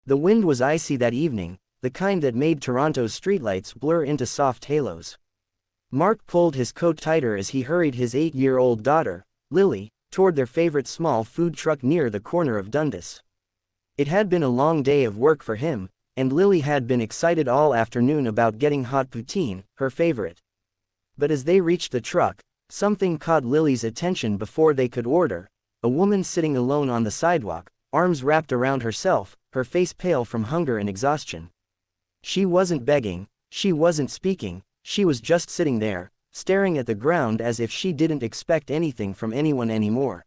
The wind was icy that evening, the kind that made Toronto's streetlights blur into soft halos. Mark pulled his coat tighter as he hurried his 8-year-old daughter, Lily, toward their favorite small food truck near the corner of Dundas. It had been a long day of work for him, and Lily had been excited all afternoon about getting hot poutine, her favorite. But as they reached the truck, something caught Lily's attention before they could order: a woman sitting alone on the sidewalk, arms wrapped around herself, her face pale from hunger and exhaustion. She wasn't begging, she wasn't speaking, she was just sitting there, staring at the ground as if she didn't expect anything from anyone anymore.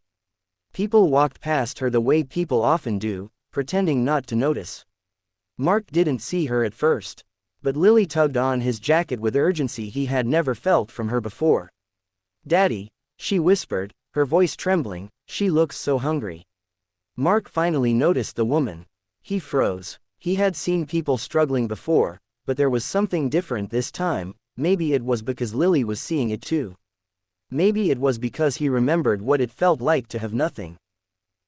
People walked past her the way people often do, pretending not to notice. Mark didn't see her at first, but Lily tugged on his jacket with urgency he had never felt from her before. "Daddy," she whispered, her voice trembling, "she looks so hungry." Mark finally noticed the woman. He froze. He had seen people struggling before, but there was something different this time. Maybe it was because Lily was seeing it too. Maybe it was because he remembered what it felt like to have nothing.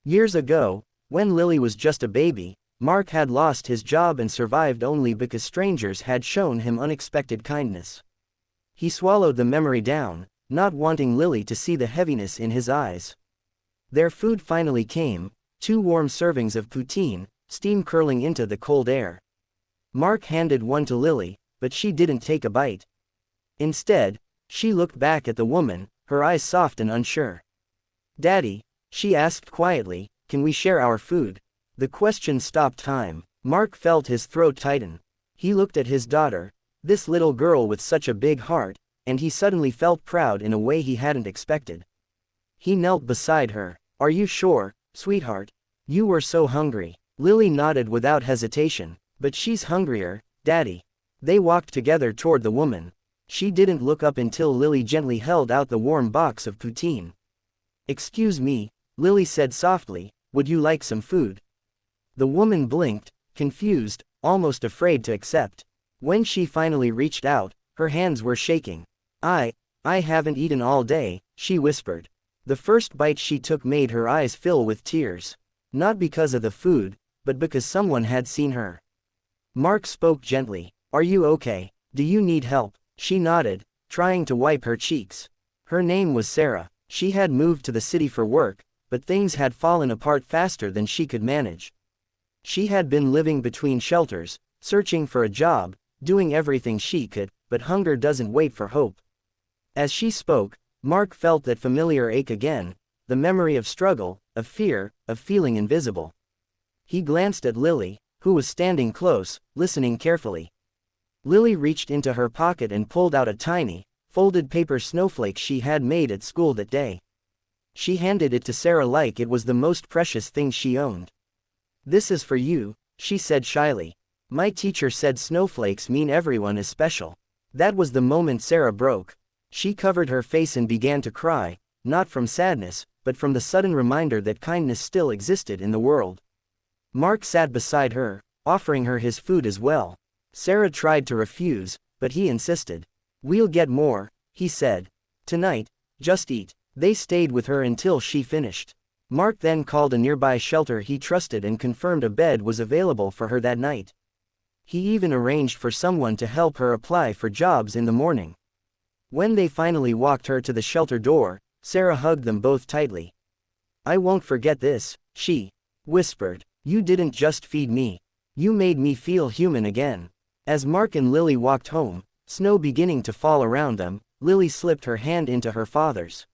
Years ago, when Lily was just a baby, Mark had lost his job and survived only because strangers had shown him unexpected kindness. He swallowed the memory down, not wanting Lily to see the heaviness in his eyes. Their food finally came, 2 warm servings of poutine, steam curling into the cold air. Mark handed one to Lily, but she didn't take a bite. Instead, she looked back at the woman, her eyes soft and unsure. "Daddy," she asked quietly, "can we share our food?" The question stopped time. Mark felt his throat tighten. He looked at his daughter, this little girl with such a big heart, and he suddenly felt proud in a way he hadn't expected. He knelt beside her. "Are you sure, sweetheart? You were so hungry." Lily nodded without hesitation. "But she's hungrier, Daddy." They walked together toward the woman. She didn't look up until Lily gently held out the warm box of poutine. "Excuse me," Lily said softly, "would you like some food?" The woman blinked, confused, almost afraid to accept. When she finally reached out, her hands were shaking. I haven't eaten all day," she whispered. The first bite she took made her eyes fill with tears. Not because of the food, but because someone had seen her. Mark spoke gently. "Are you okay? Do you need help?" She nodded, trying to wipe her cheeks. Her name was Sarah. She had moved to the city for work, but things had fallen apart faster than she could manage. She had been living between shelters, searching for a job, doing everything she could, but hunger doesn't wait for hope. As she spoke, Mark felt that familiar ache again, the memory of struggle, of fear, of feeling invisible. He glanced at Lily, who was standing close, listening carefully. Lily reached into her pocket and pulled out a tiny, folded paper snowflake she had made at school that day. She handed it to Sarah like it was the most precious thing she owned. "This is for you," she said shyly. "My teacher said snowflakes mean everyone is special." That was the moment Sarah broke. She covered her face and began to cry, not from sadness, but from the sudden reminder that kindness still existed in the world. Mark sat beside her, offering her his food as well. Sarah tried to refuse, but he insisted. "We'll get more," he said. "Tonight, just eat." They stayed with her until she finished. Mark then called a nearby shelter he trusted and confirmed a bed was available for her that night. He even arranged for someone to help her apply for jobs in the morning. When they finally walked her to the shelter door, Sarah hugged them both tightly. "I won't forget this," she whispered. "You didn't just feed me. You made me feel human again." As Mark and Lily walked home, snow beginning to fall around them, Lily slipped her hand into her father's.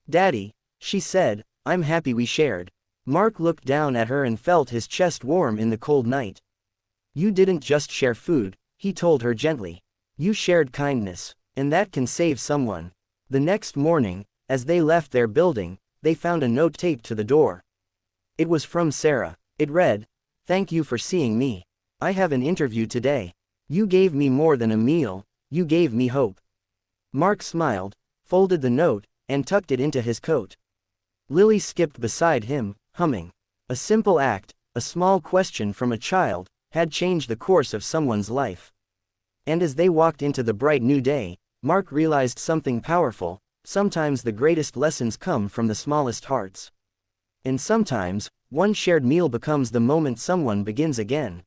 "Daddy," she said, "I'm happy we shared." Mark looked down at her and felt his chest warm in the cold night. "You didn't just share food," he told her gently. "You shared kindness, and that can save someone." The next morning, as they left their building, they found a note taped to the door. It was from Sarah. It read, "Thank you for seeing me. I have an interview today. You gave me more than a meal, you gave me hope." Mark smiled, folded the note, and tucked it into his coat. Lily skipped beside him, humming. A simple act, a small question from a child, had changed the course of someone's life. And as they walked into the bright new day, Mark realized something powerful: sometimes the greatest lessons come from the smallest hearts. And sometimes, One shared meal becomes the moment someone begins again.